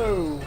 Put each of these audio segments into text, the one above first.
Oh.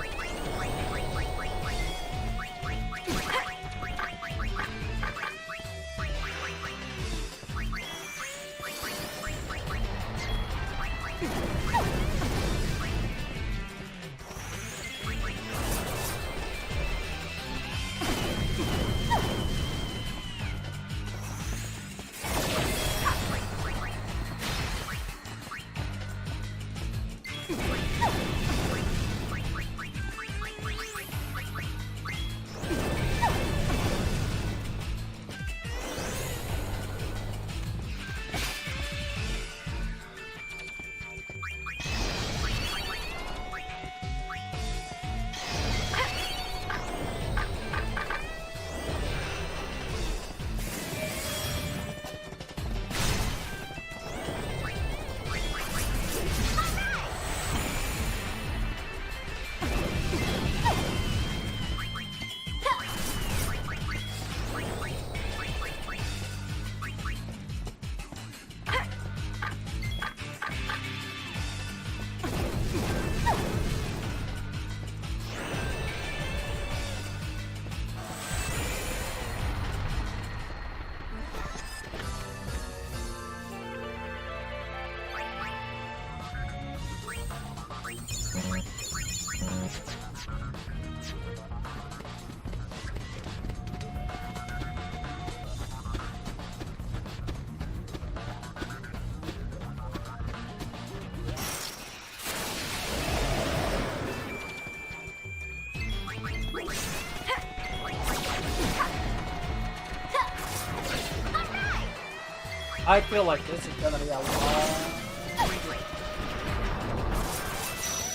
I feel like this is gonna be a long...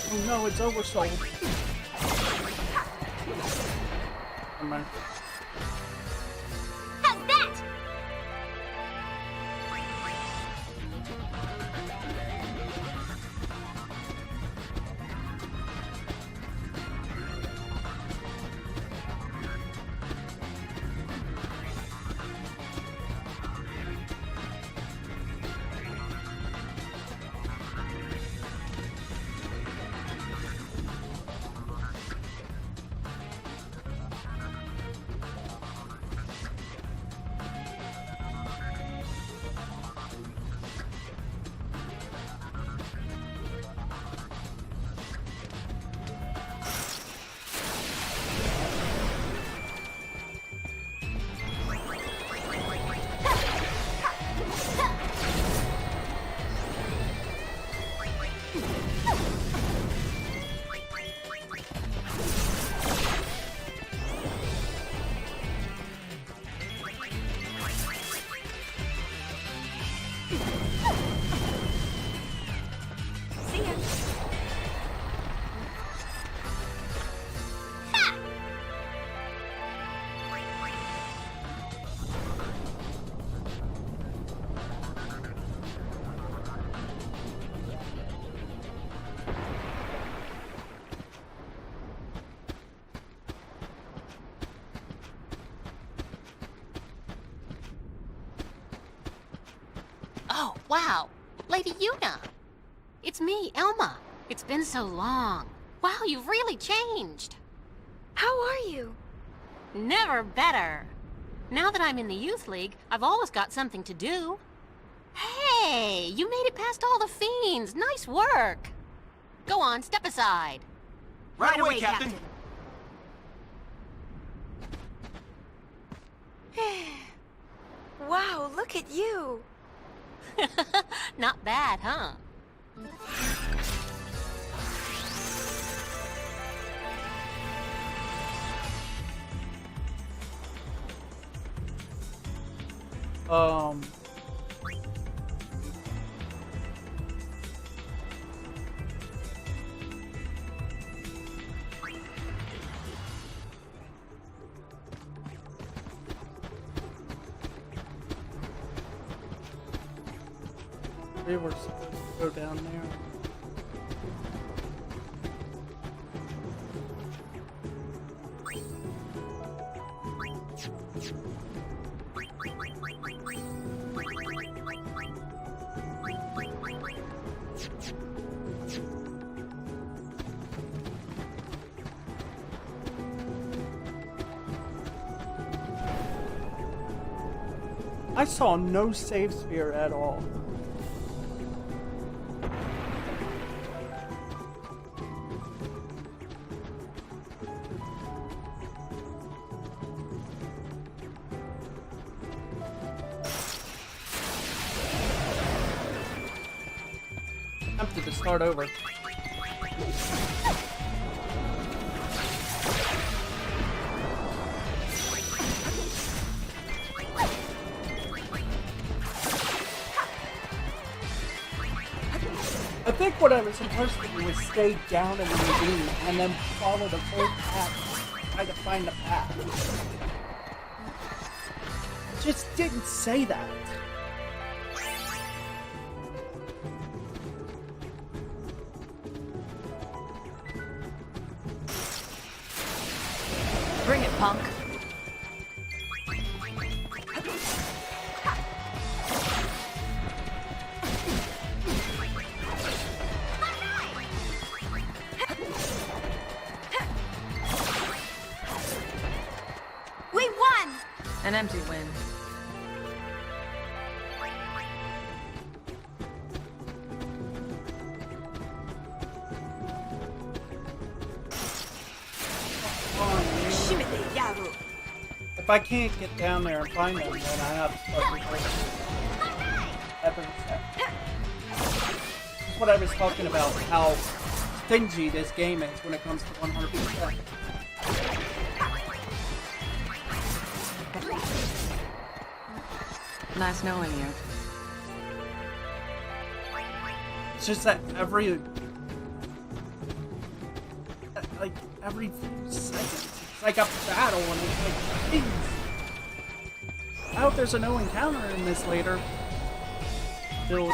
Oh no, it's oversold. Never mind. How's that? Oh, wow. Lady Yuna. It's me, Elma. It's been so long. Wow, you've really changed. How are you? Never better. Now that I'm in the Youth League, I've always got something to do. Hey, you made it past all the fiends. Nice work. Go on, step aside. Right away, Captain. Wow, look at you. Not bad, huh? We were supposed to go down there. I saw no save sphere at all. Tempted to start over. I think what I was supposed to do was stay down in the ravine and then follow the full path, try to find the path. It just didn't say that. Bring it, punk. We won! An empty win. If I can't get down there and find them, then I have to start recording. That's what I was talking about, how stingy this game is when it comes to 100%. Nice knowing you. It's just that every few seconds, it's like a battle, and it's like, jeez. I hope there's a no encounter in this later build.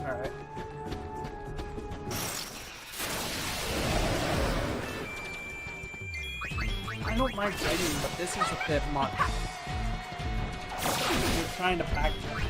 Alright. I don't mind fighting, but this is a bit much. You're trying to back them.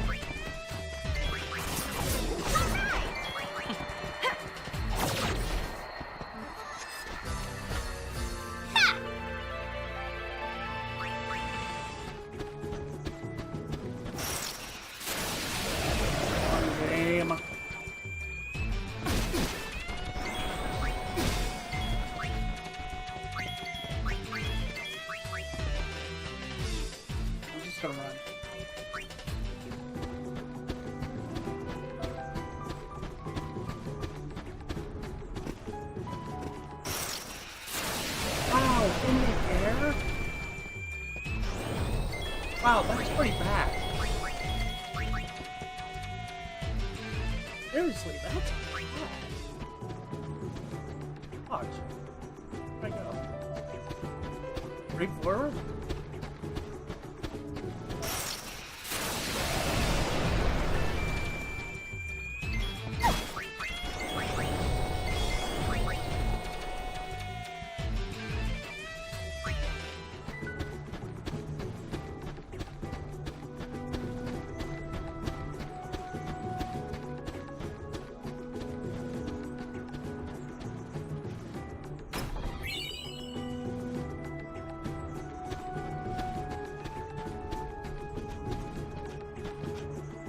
Wow, that's pretty bad. Seriously, that's bad. Watch. Where'd I go? Breathe forward?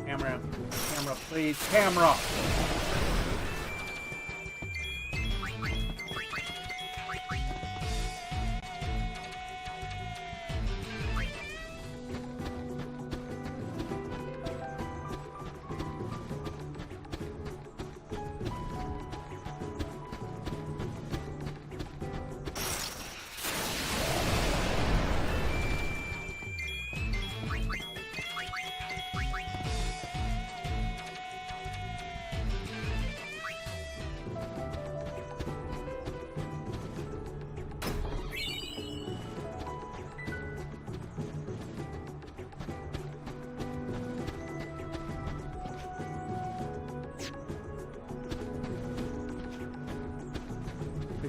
Camera, please, camera!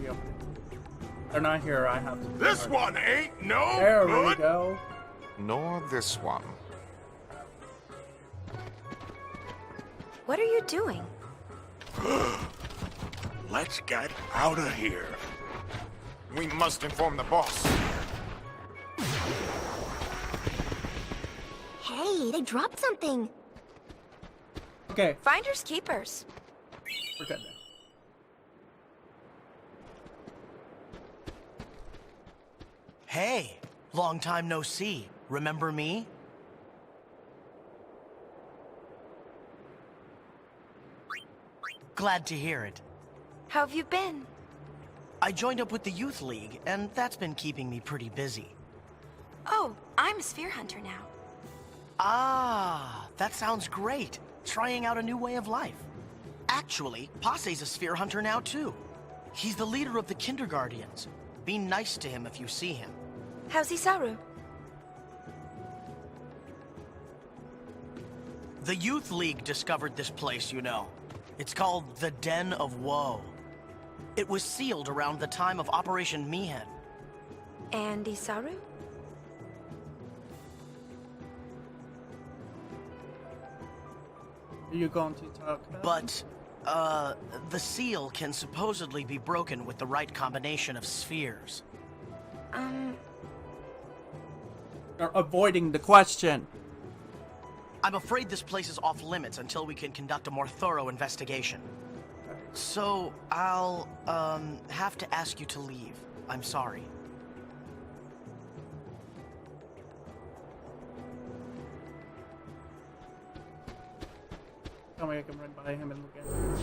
be opening. They're not here. I have to. This one ain't no There we good. go. Nor this one. What are you doing? Let's get out of here. We must inform the boss. Hey, they dropped something. Okay, Finders keepers. we're good now. Hey, long time no see. Remember me? Glad to hear it. How have you been? I joined up with the Youth League, and that's been keeping me pretty busy. Oh, I'm a sphere hunter now. Ah, that sounds great. Trying out a new way of life. Actually, Passe's a sphere hunter now too. He's the leader of the Kinderguardians. Be nice to him if you see him. How's Isaru? The Youth League discovered this place, you know. It's called the Den of Woe. It was sealed around the time of Operation Mihen. And Isaru? Are you going to talk about? But, the seal can supposedly be broken with the right combination of spheres. You're avoiding the question. I'm afraid this place is off limits until we can conduct a more thorough investigation. So, I'll, have to ask you to leave. I'm sorry. Tell me I can run by him and look at him.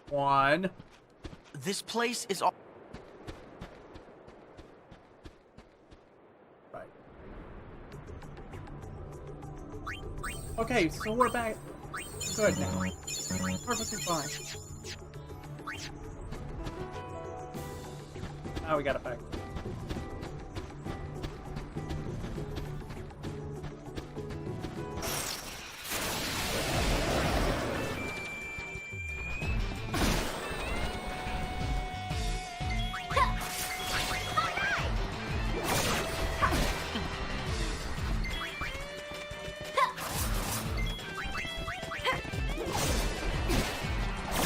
One. This place is all... Right. Okay, so we're back. Good now. Perfectly fine. Now we got it back.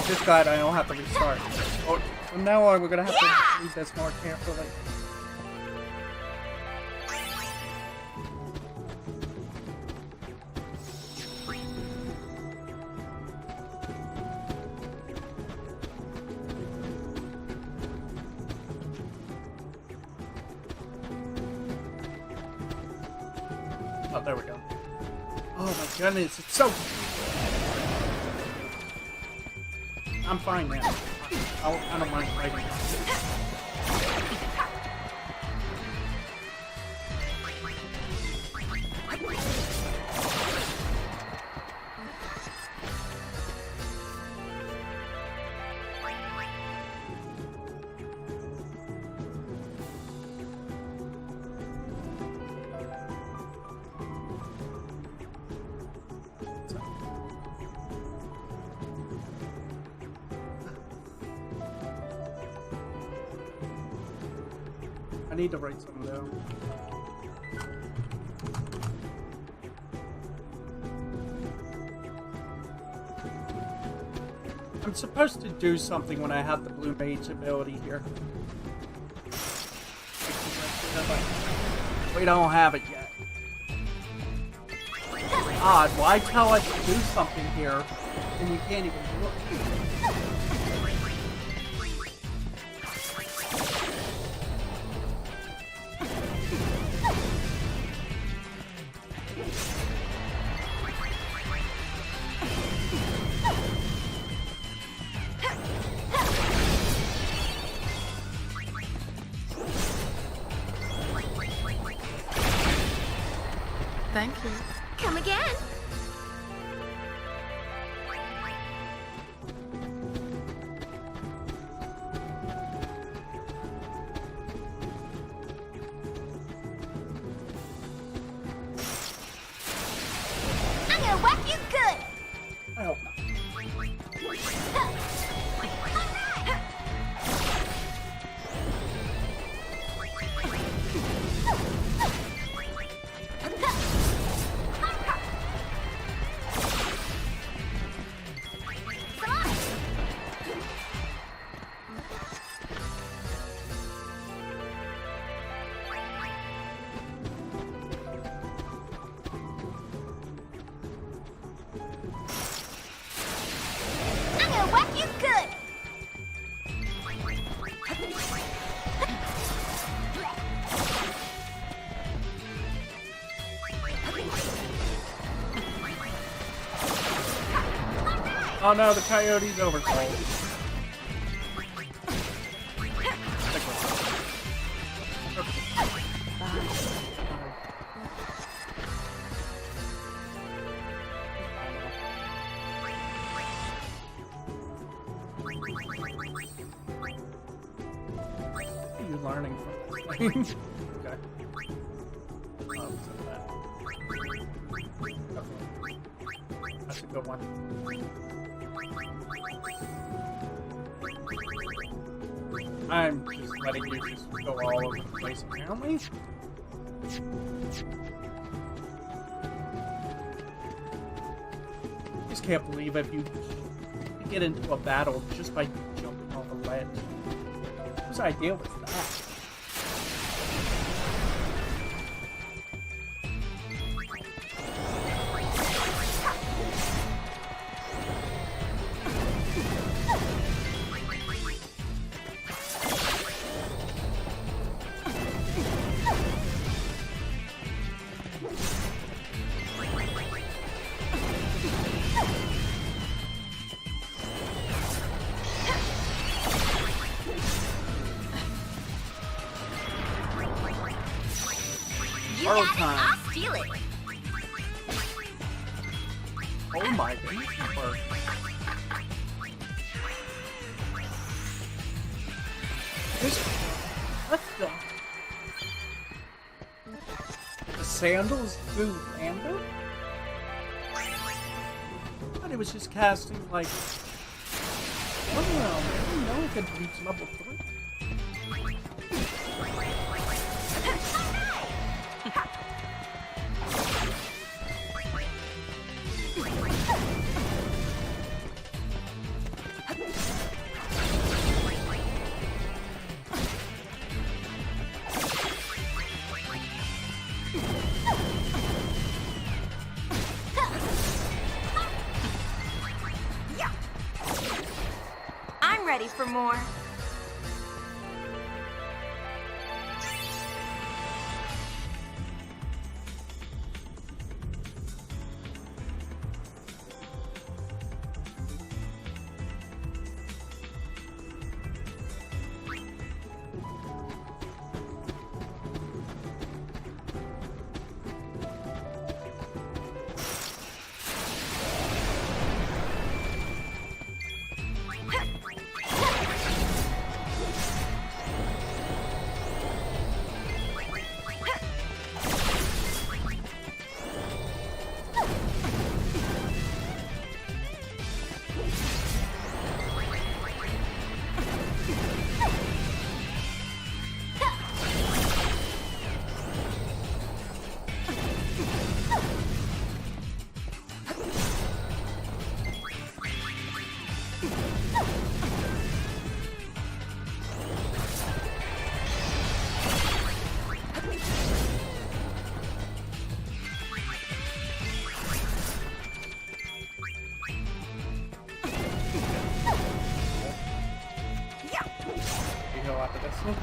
Just glad I don't have to restart. Oh, from now on, we're gonna have to read this more carefully. Oh, there we go. Oh my goodness, it's so... I'm fine now. I don't mind fighting. I need to write something down. I'm supposed to do something when I have the blue mage ability here. We don't have it yet. Odd, why tell us to do something here and you can't even do it? Thank you. Come again. I'm gonna whack you good. I hope not. I'm gonna whack you good. Oh no, the coyote's overcold. What are you learning from this thing? Okay. So that's a good one. I'm just letting you just go all over the place apparently. Just can't believe if you get into a battle just by jumping off a ledge. Whose idea was that? You Borrow got it, time. I'll steal it. Oh my goodness. This, what the sandals do random? I thought it was just casting like, I don't know, I didn't know it could reach level 3. I'm ready for more. You heal after this one?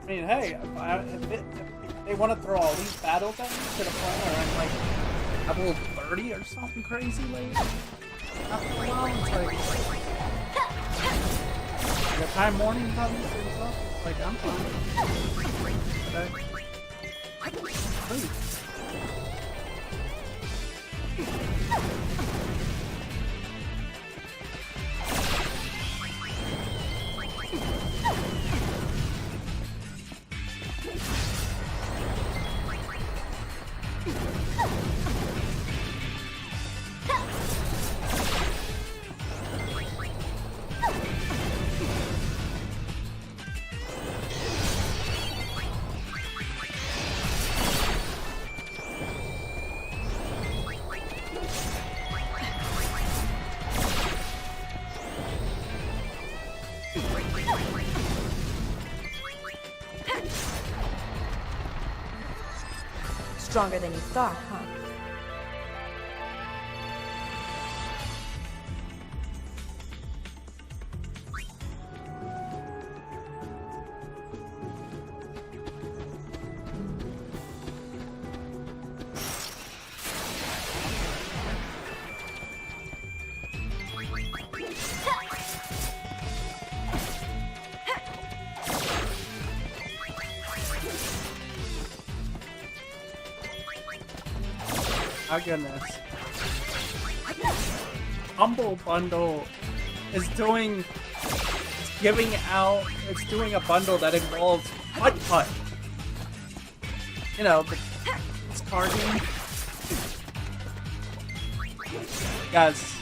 I mean, hey, if they want to throw all these battle things to the point where I'm like level 30 or something crazy later, after a while, it's like, the time morning comes and stuff, it's like, I'm fine. But Stronger than you thought, huh? My goodness. Humble Bundle is doing, it's doing a bundle that involves putt-putt. You know, this card game. Guys,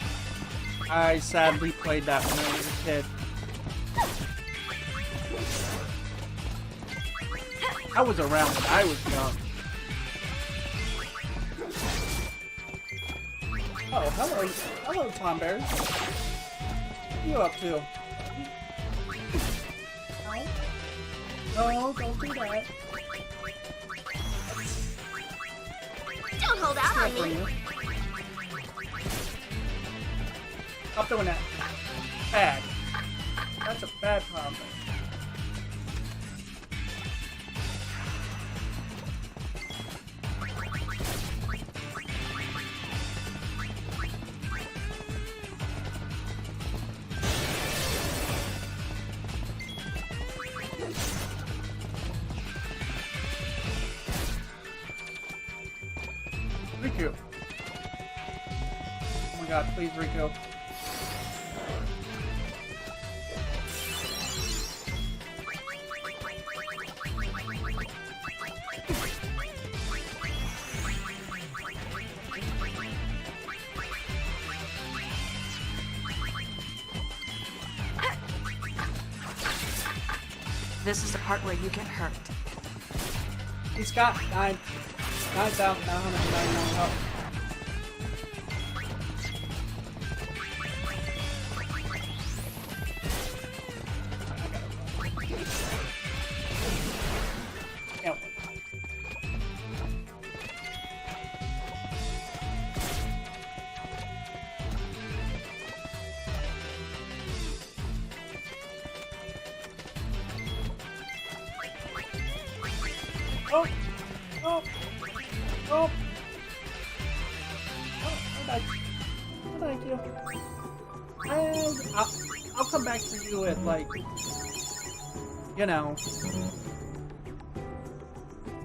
I sadly played that when I was a kid. I was around when I was young. Oh, hello. Hello, Tom Bear. What are you up to? No, don't do that. Don't hold out on me. Stop doing that. Bad. That's a bad combo. Riku. Oh my god, please, Riku. This is the part where you get hurt. He's got 9,999 health. Can't win. Oh! Oh! Oh! Oh, thank you. And I'll come back for you at, like, you know,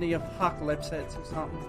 the apocalypse hits or something.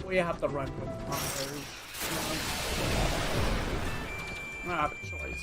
We have to run with monsters. I don't have a choice.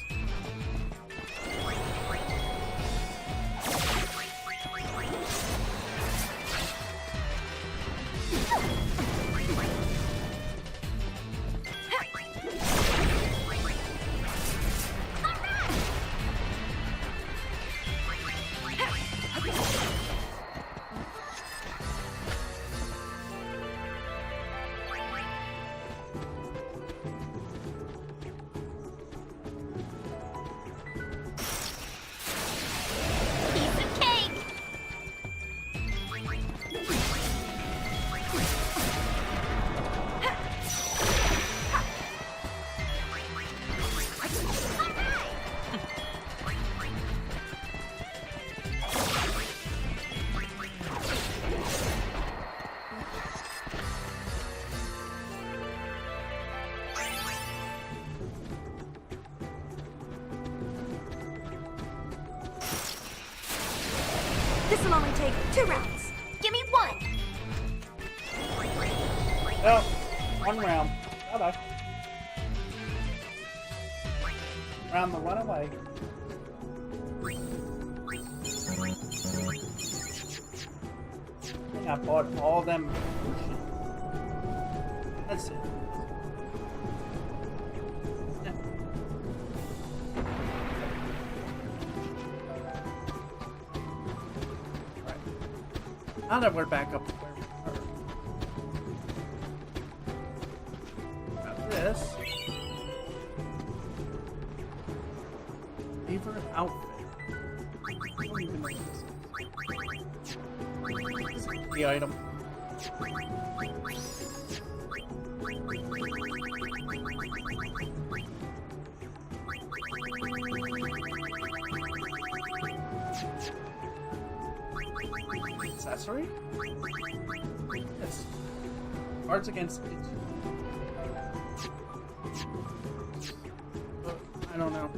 This will only take 2 rounds. Give me 1. No, 1 round. Bye-bye. Round the runaway. I think I bought all them potions. That's it. Yeah. Right. Now that we're back up to where we were. Got this. Favorite outfit. I don't even know what this is. The item. Accessory? Yes. Cards against each. I don't know.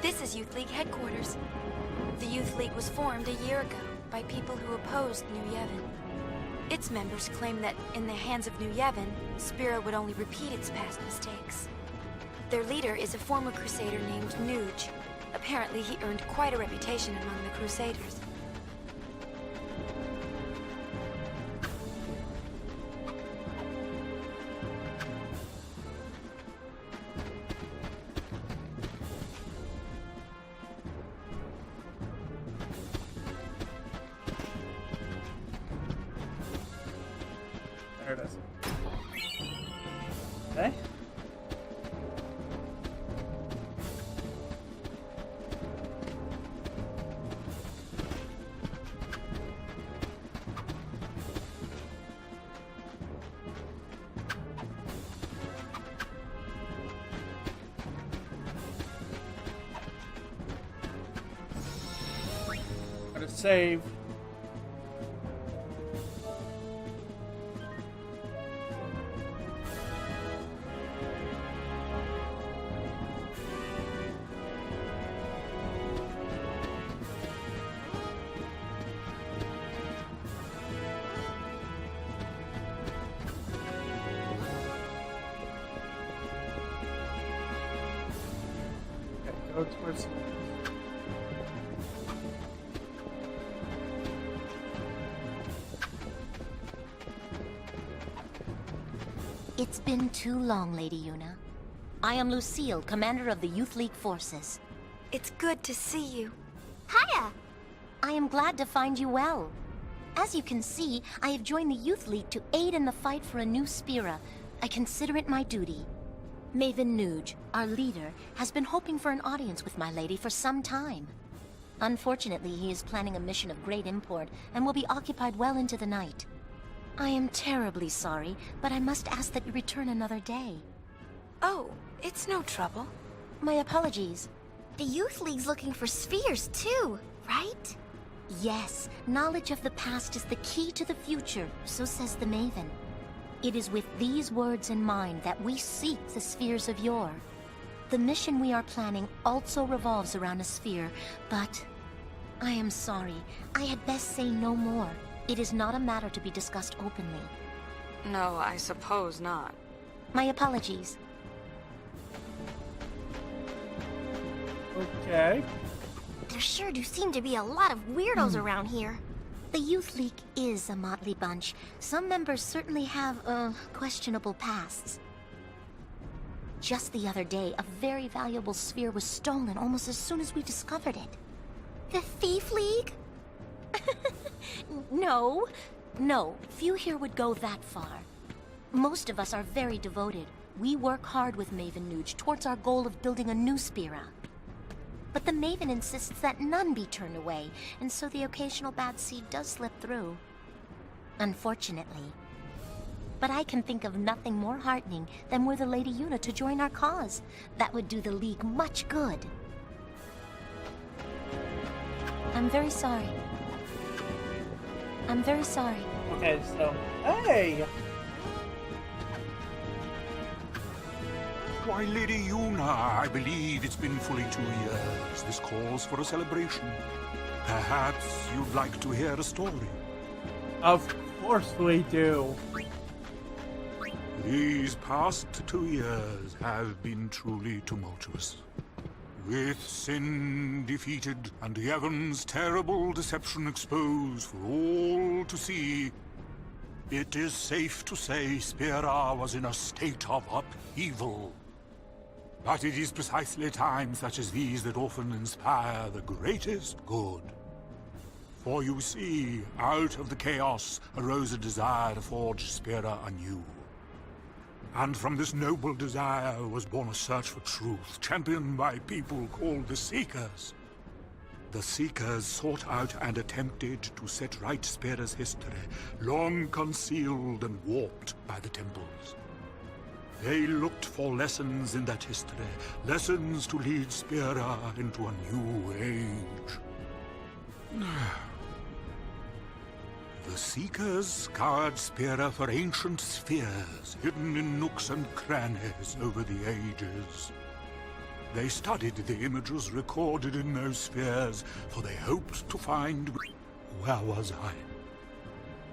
This is Youth League headquarters. The Youth League was formed a year ago by people who opposed New Yevon. Its members claim that in the hands of New Yevon, Spira would only repeat its past mistakes. Their leader is a former Crusader named Nuge. Apparently he earned quite a reputation among the Crusaders. There it is. Okay. Gotta save. Go towards. It's been too long, Lady Yuna. I am Lucille, commander of the Youth League forces. It's good to see you. Hiya! I am glad to find you well. As you can see, I have joined the Youth League to aid in the fight for a new Spira. I consider it my duty. Maven Nuge, our leader, has been hoping for an audience with my lady for some time. Unfortunately, he is planning a mission of great import and will be occupied well into the night. I am terribly sorry, but I must ask that you return another day. Oh, it's no trouble. My apologies. The Youth League's looking for spheres too, right? Yes, knowledge of the past is the key to the future, so says the Maven. It is with these words in mind that we seek the spheres of yore. The mission we are planning also revolves around a sphere, but I am sorry. I had best say no more. It is not a matter to be discussed openly. No, I suppose not. My apologies. Okay. There sure do seem to be a lot of weirdos around here. The Youth League is a motley bunch. Some members certainly have, questionable pasts. Just the other day, a very valuable sphere was stolen almost as soon as we discovered it. The Thief League? No. Few here would go that far. Most of us are very devoted. We work hard with Maven Nuge towards our goal of building a new Spira. But the Maven insists that none be turned away, and so the occasional bad seed does slip through. Unfortunately. But I can think of nothing more heartening than were the Lady Yuna to join our cause. That would do the League much good. I'm very sorry. I'm very sorry. Okay, so hey. Why, Lady Yuna, I believe it's been fully 2 years. This calls for a celebration. Perhaps you'd like to hear a story. Of course we do. These past 2 years have been truly tumultuous. With sin defeated and Yevon's terrible deception exposed for all to see, it is safe to say Spira was in a state of upheaval. But it is precisely times such as these that often inspire the greatest good. For you see, out of the chaos arose a desire to forge Spira anew. And from this noble desire was born a search for truth, championed by people called the Seekers. The Seekers sought out and attempted to set right Spira's history, long concealed and warped by the temples. They looked for lessons in that history, lessons to lead Spira into a new age. The Seekers scoured Spira for ancient spheres, hidden in nooks and crannies over the ages. They studied the images recorded in those spheres, for they hoped to find... Where was I?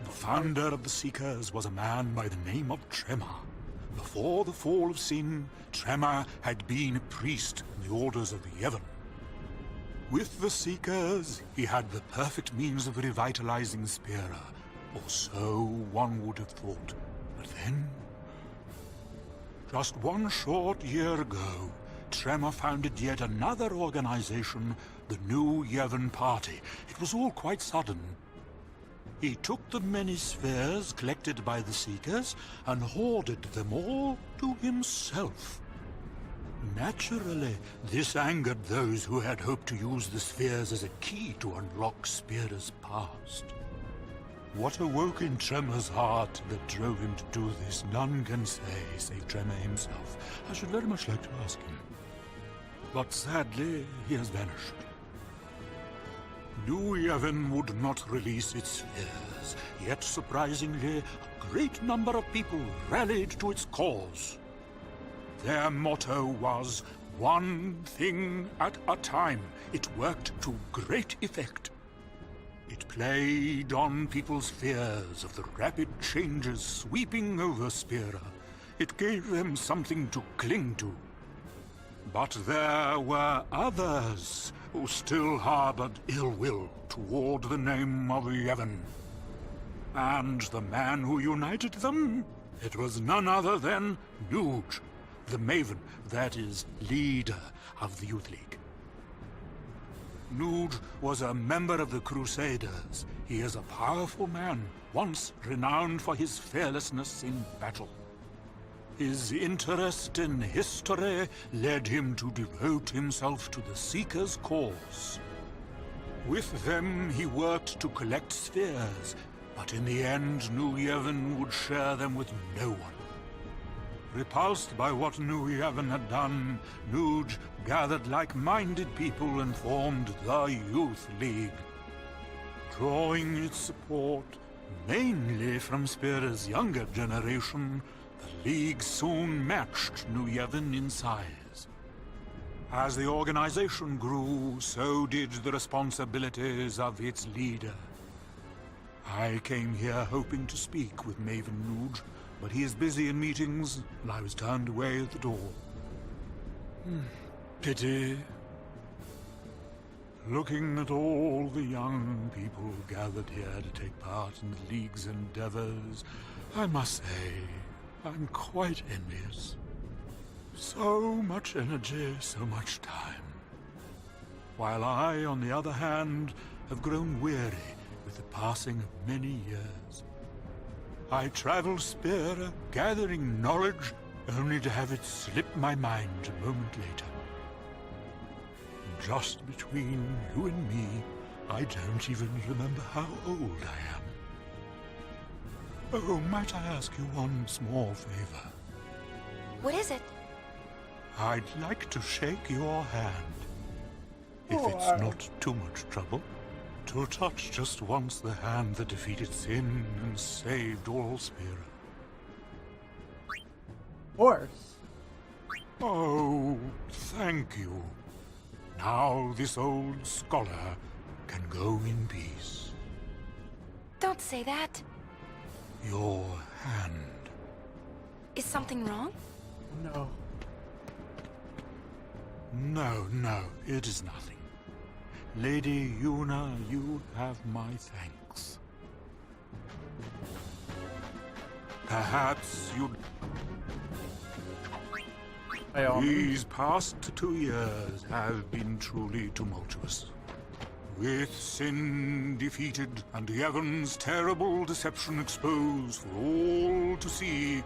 The founder of the Seekers was a man by the name of Tremor. Before the fall of sin, Tremor had been a priest in the orders of the Yevon. With the Seekers, he had the perfect means of revitalizing Spira, or so one would have thought. But then, just 1 short year ago, Tremor founded yet another organization, the New Yevon Party. It was all quite sudden. He took the many spheres collected by the Seekers and hoarded them all to himself. Naturally, this angered those who had hoped to use the spheres as a key to unlock Spira's past. What awoke in Tremor's heart that drove him to do this, none can say, save Tremor himself. I should very much like to ask him. But sadly, he has vanished. New Yevon would not release its spheres, yet surprisingly, a great number of people rallied to its cause. Their motto was, one thing at a time. It worked to great effect. It played on people's fears of the rapid changes sweeping over Spira. It gave them something to cling to. But there were others who still harbored ill will toward the name of Yevon. And the man who united them? It was none other than Nuge, the Maven, that is, leader of the Youth League. Nuge was a member of the Crusaders. He is a powerful man, once renowned for his fearlessness in battle. His interest in history led him to devote himself to the Seekers' cause. With them, he worked to collect spheres, but in the end, New Yevon would share them with no one. Repulsed by what New Yevon had done, Nuge gathered like-minded people and formed the Youth League. Drawing its support mainly from Spira's younger generation, the League soon matched New Yevon in size. As the organization grew, so did the responsibilities of its leader. I came here hoping to speak with Maven Nuge, but he is busy in meetings, and I was turned away at the door. Pity. Looking at all the young people gathered here to take part in the League's endeavors, I must say, I'm quite envious. So much energy, so much time. While I, on the other hand, have grown weary with the passing of many years. I travel Spira, gathering knowledge, only to have it slip my mind a moment later. Just between you and me, I don't even remember how old I am. Oh, might I ask you one small favor? What is it? I'd like to shake your hand. If Oh, it's not too much trouble. To touch just once the hand that defeated sin and saved all Spira. Of course. Oh, thank you. Now this old scholar can go in peace. Don't say that. Your hand. Is something wrong? No. No, it is nothing. Lady Yuna, you have my thanks. Perhaps you'd... These past 2 years have been truly tumultuous. With sin defeated and Yevon's terrible deception exposed for all to see,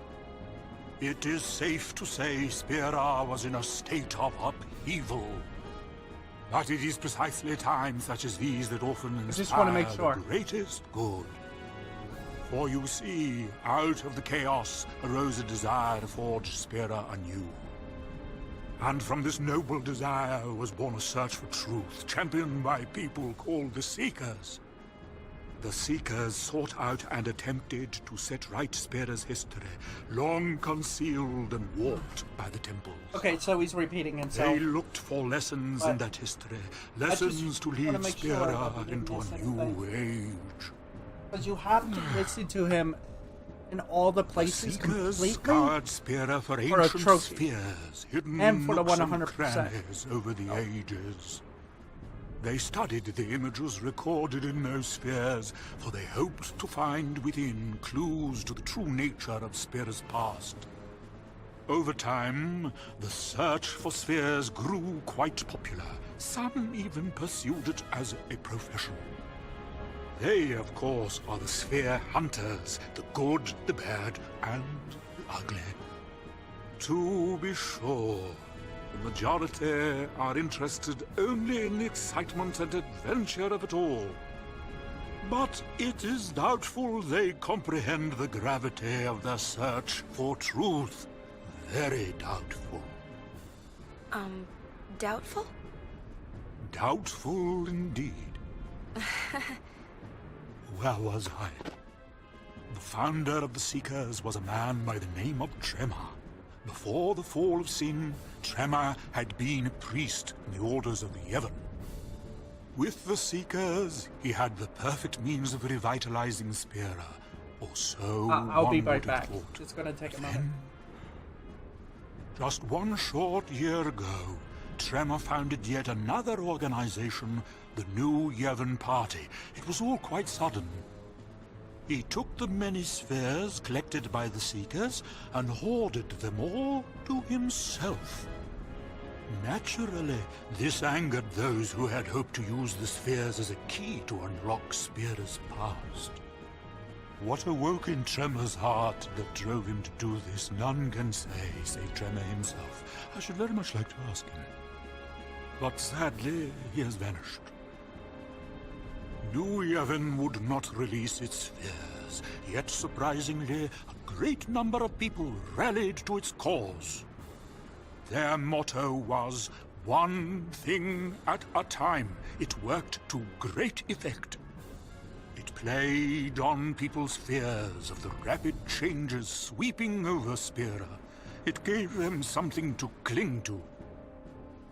it is safe to say Spira was in a state of upheaval. But it is precisely times such as these that often just want to make inspire sure. the greatest good. For you see, out of the chaos arose a desire to forge Spira anew. And from this noble desire was born a search for truth, championed by people called the Seekers. The Seekers sought out and attempted to set right Spira's history, long concealed and warped by the temples. Okay, so he's repeating himself. They looked for lessons in that history, lessons to lead Spira into a new age. Because you have to listen to him in all the places completely. Scoured Spira for ancient spheres, hidden and for the nooks and 100%. crannies over the ages. They studied the images recorded in those spheres, for they hoped to find within clues to the true nature of Spira's past. Over time, the search for spheres grew quite popular. Some even pursued it as a profession. They, of course, are the sphere hunters, the good, the bad, and the ugly. To be sure, the majority are interested only in the excitement and adventure of it all. But it is doubtful they comprehend the gravity of the search for truth. Very doubtful. Doubtful? Doubtful indeed. Where was I? The founder of the Seekers was a man by the name of Tremor. Before the fall of sin, Tremor had been a priest in the orders of the Yevon. With the Seekers, he had the perfect means of revitalizing Spira, or so I'll be one right would have back. thought. It's gonna take a moment. Just one short year ago, Tremor founded yet another organization, the New Yevon Party. It was all quite sudden. He took the many spheres collected by the Seekers and hoarded them all to himself. Naturally, this angered those who had hoped to use the spheres as a key to unlock Spira's past. What awoke in Tremor's heart that drove him to do this, none can say, save Tremor himself. I should very much like to ask him. But sadly, he has vanished. New Yevon would not release its spheres, yet surprisingly, a great number of people rallied to its cause. Their motto was, one thing at a time. It worked to great effect. It played on people's fears of the rapid changes sweeping over Spira. It gave them something to cling to.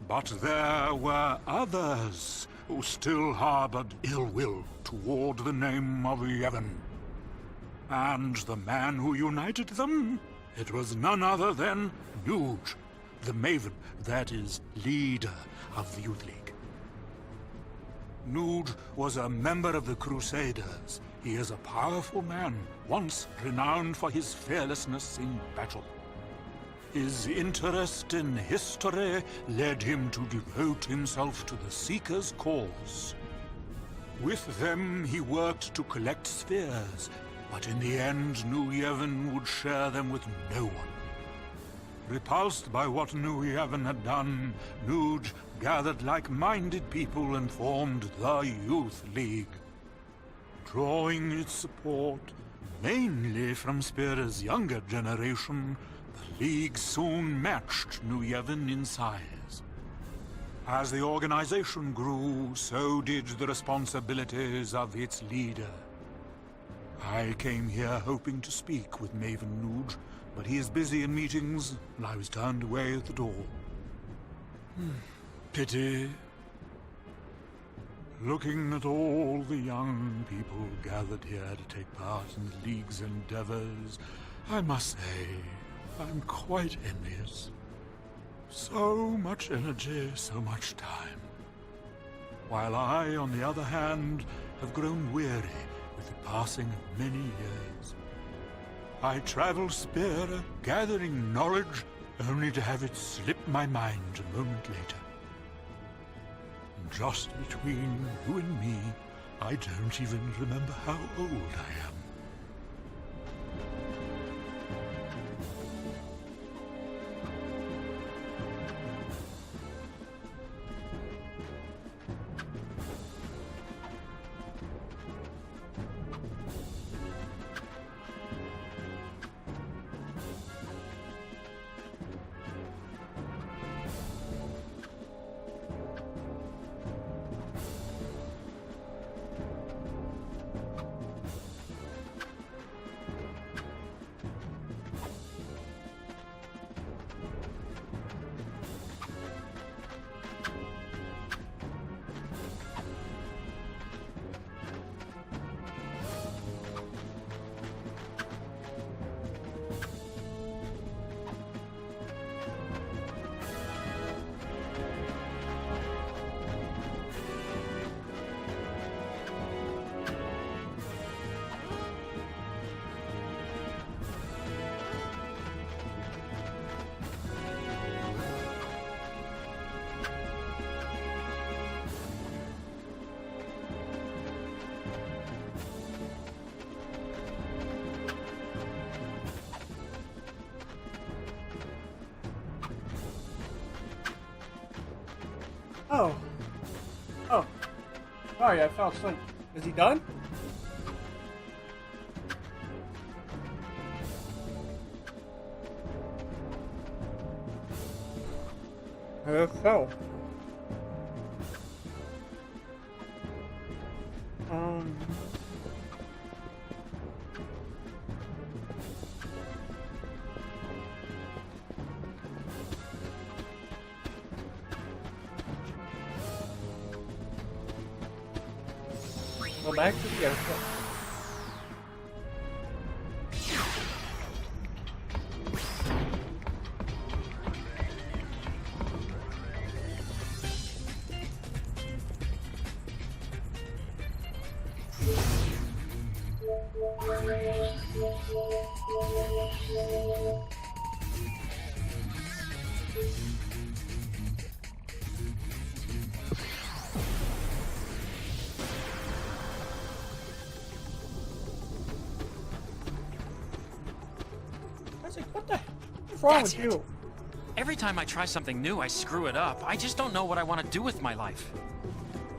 But there were others who still harbored ill will toward the name of Yevon. And the man who united them? It was none other than Nuge, the Maven, that is, leader of the Youth League. Nuge was a member of the Crusaders. He is a powerful man, once renowned for his fearlessness in battle. His interest in history led him to devote himself to the Seekers' cause. With them, he worked to collect spheres, but in the end, New Yevon would share them with no one. Repulsed by what New Yevon had done, Nuge gathered like-minded people and formed the Youth League. Drawing its support, Mainly from Spira's younger generation, the League soon matched New Yevon in size. As the organization grew, so did the responsibilities of its leader. I came here hoping to speak with Maven Nuge, but he is busy in meetings, and I was turned away at the door. Pity. Looking at all the young people gathered here to take part in the League's endeavors, I must say, I'm quite envious. So much energy, so much time. While I, on the other hand, have grown weary with the passing of many years. I travel Spira, gathering knowledge, only to have it slip my mind a moment later. Just between you and me, I don't even remember how old I am. Oh. Oh. Sorry, I fell asleep. Is he done? I guess so. Go back to the airport. What's wrong with you? Every time I try something new, I screw it up. I just don't know what I want to do with my life.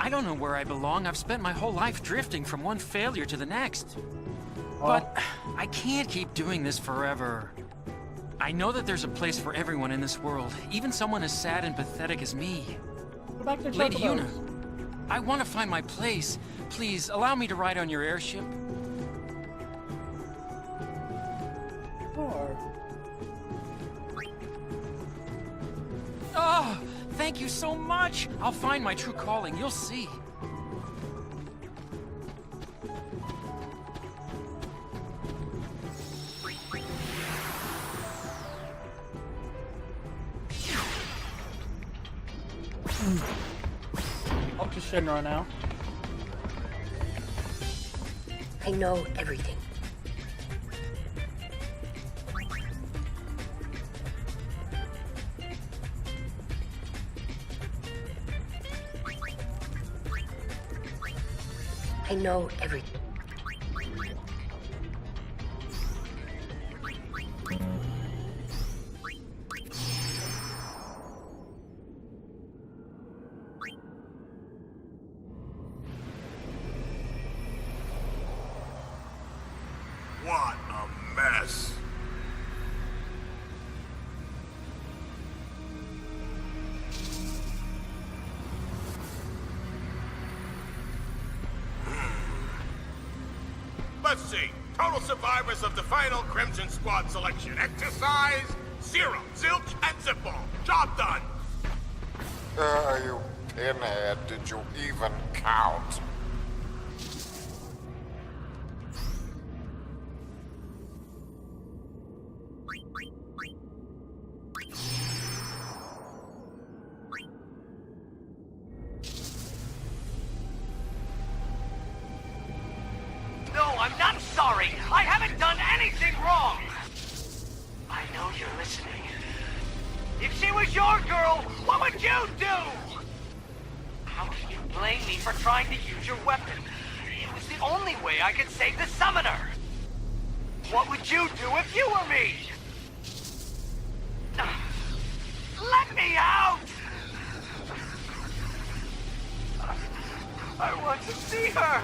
I don't know where I belong. I've spent my whole life drifting from one failure to the next. But I can't keep doing this forever. I know that there's a place for everyone in this world, even someone as sad and pathetic as me. Go back to Lady Yuna, I want to find my place. Please, allow me to ride on your airship. Sure. Oh, thank you so much. I'll find my true calling. You'll see. Up to Shinra now. I know everything. I know everything. What a mess. Let's see. Total survivors of the final Crimson Squad selection. Exercise, 0. Zilch, and Zipball. Job done. You pinhead, did you even count? No, I'm not sorry. I haven't done anything wrong. I know you're listening. If she was your girl, what would you do? How can you blame me for trying to use your weapon? It was the only way I could save the summoner. What would you do if you were me? Let me out! I want to see her!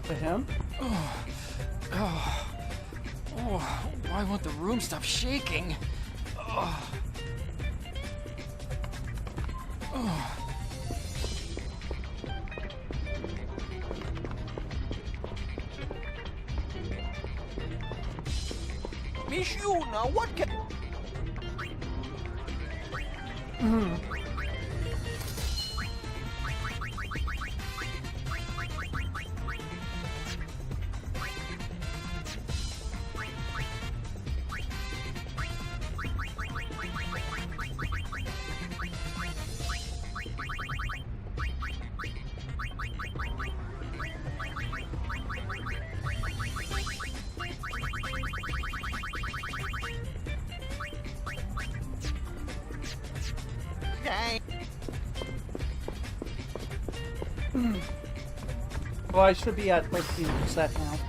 To him? Why won't the room stop shaking? Miss Yuna, what can... Well, I should be at 13% now.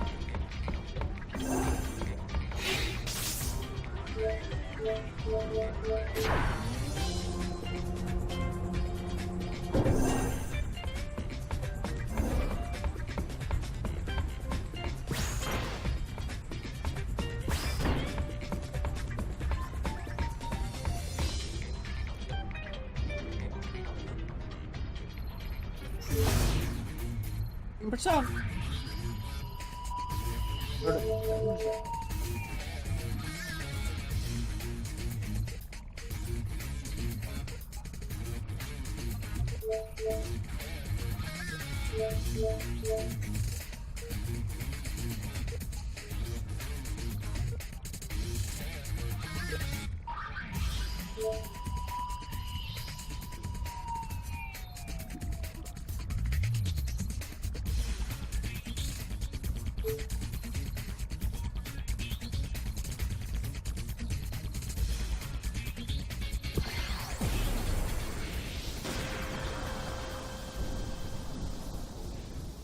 Percent.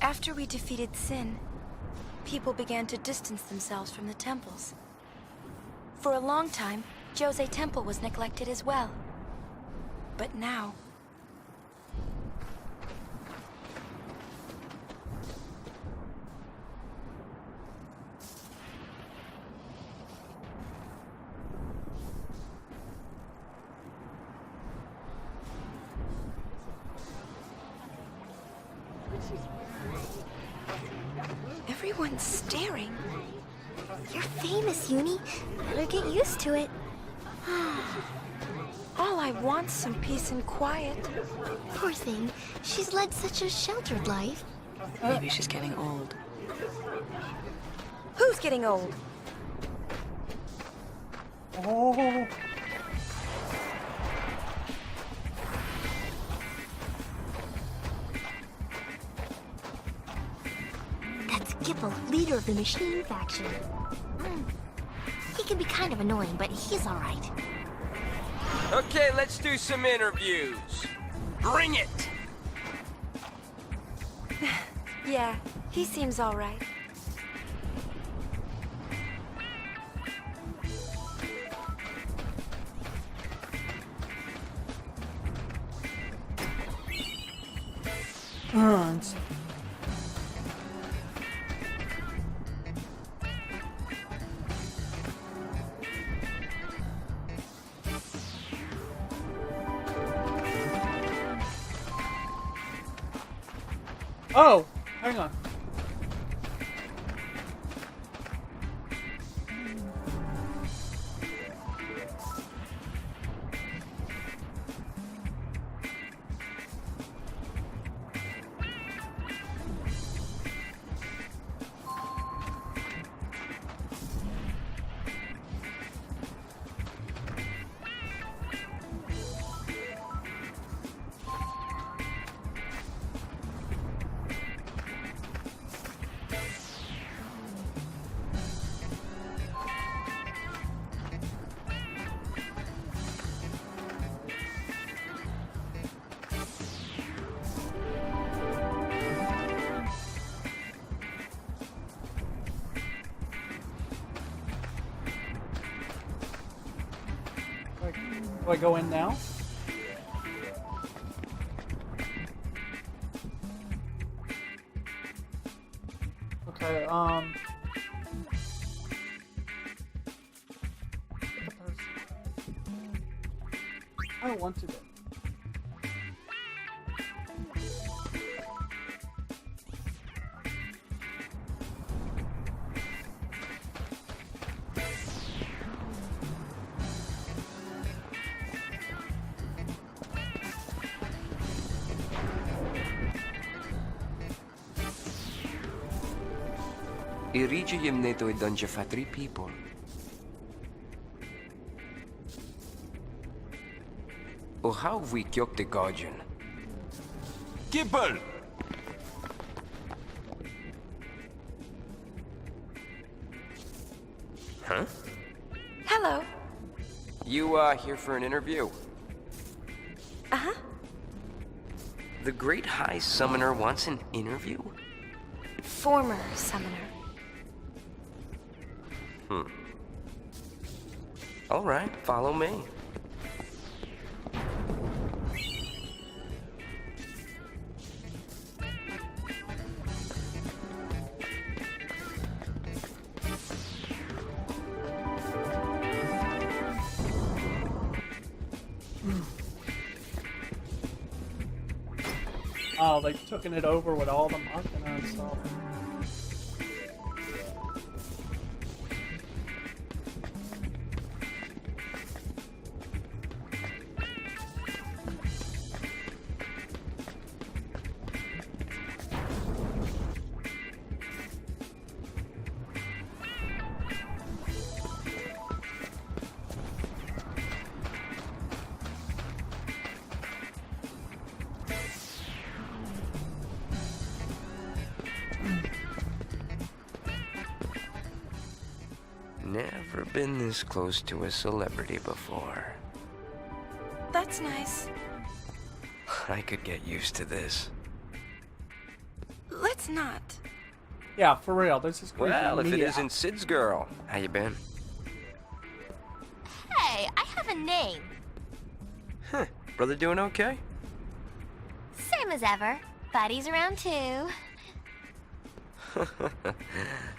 After we defeated Sin, people began to distance themselves from the temples. For a long time, Jose Temple was neglected as well. But now... Everyone's staring. You're famous, Uni. Better get used to it. All I want some peace and quiet. Poor thing. She's led such a sheltered life. Maybe she's getting old. Who's getting old? Oh. That's Gipple, leader of the Machine faction. He can be kind of annoying, but he's alright. Okay, let's do some interviews. Bring it! Yeah, he seems all right. Oh, hang on. Do I go in now? Okay, I don't want to do. Irigium neto e dunja fa 3 people. O how we kyok the guardian? Gibble! Huh? Hello. You, here for an interview? Uh-huh. The Great High Summoner wants an interview? Former summoner. All right, follow me. Oh, they've taken it over with all the marketing and stuff. Never been this close to a celebrity before. That's nice. I could get used to this. Let's not. Yeah, for real, this is creeping Well, if me it out. isn't Sid's girl. How you been? Hey, I have a name. Huh. Brother doing okay? Same as ever. Buddy's around too.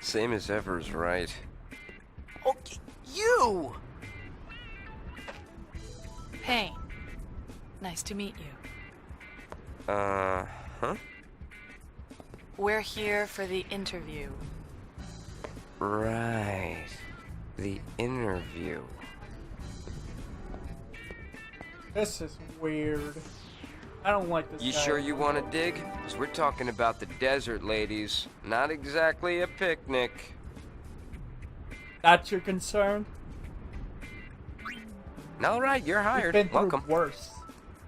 Same as ever is right. Oh, you! Hey. Nice to meet you. Huh? We're here for the interview. Right. The interview. This is weird. I don't like this You guy. sure you want to dig? 'Cause we're talking about the desert, ladies. Not exactly a picnic. That's your concern? All right, you're hired. You've been through Welcome. worse.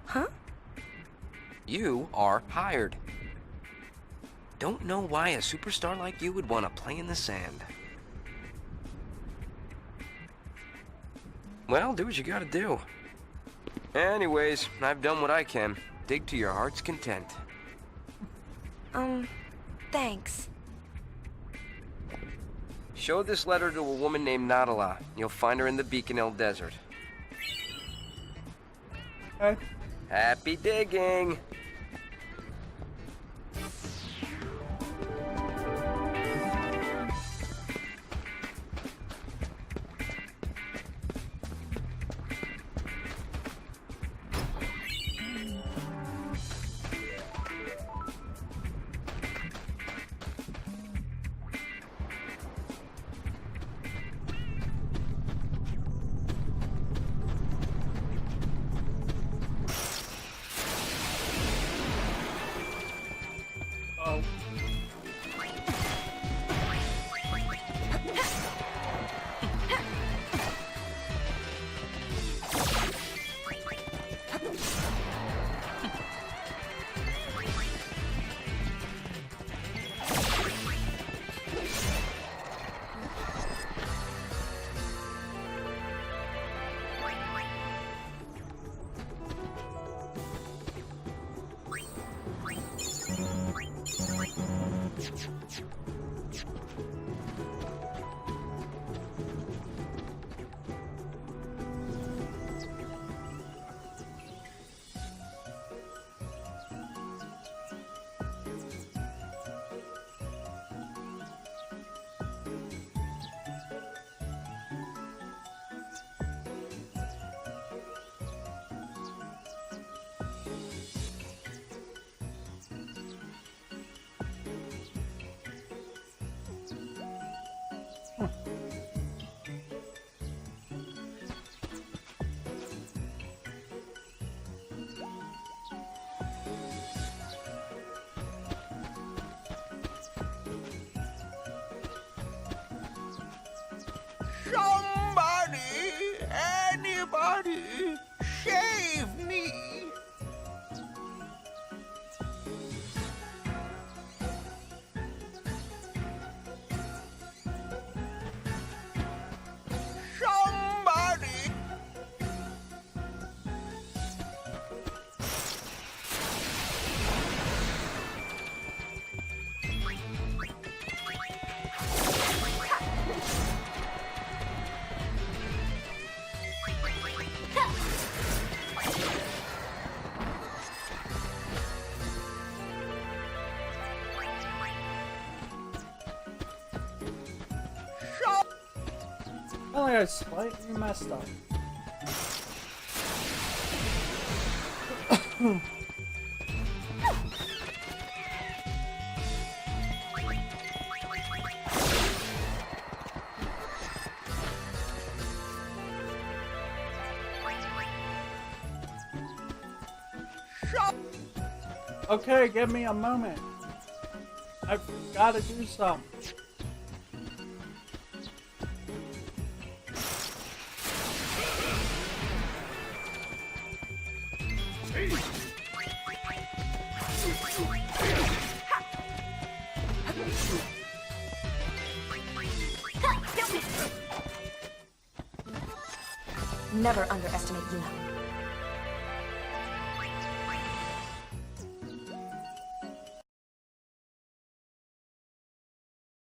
Huh? You are hired. Don't know why a superstar like you would want to play in the sand. Well, do what you gotta do. Anyways, I've done what I can. Dig to your heart's content. Thanks. Show this letter to a woman named Nadala. You'll find her in the Beacon Hill Desert. Okay. Happy digging! Oh. Somebody, anybody, save me. Somebody. I think I slightly messed up. Okay, give me a moment. I've got to do something. Never underestimate Yuna.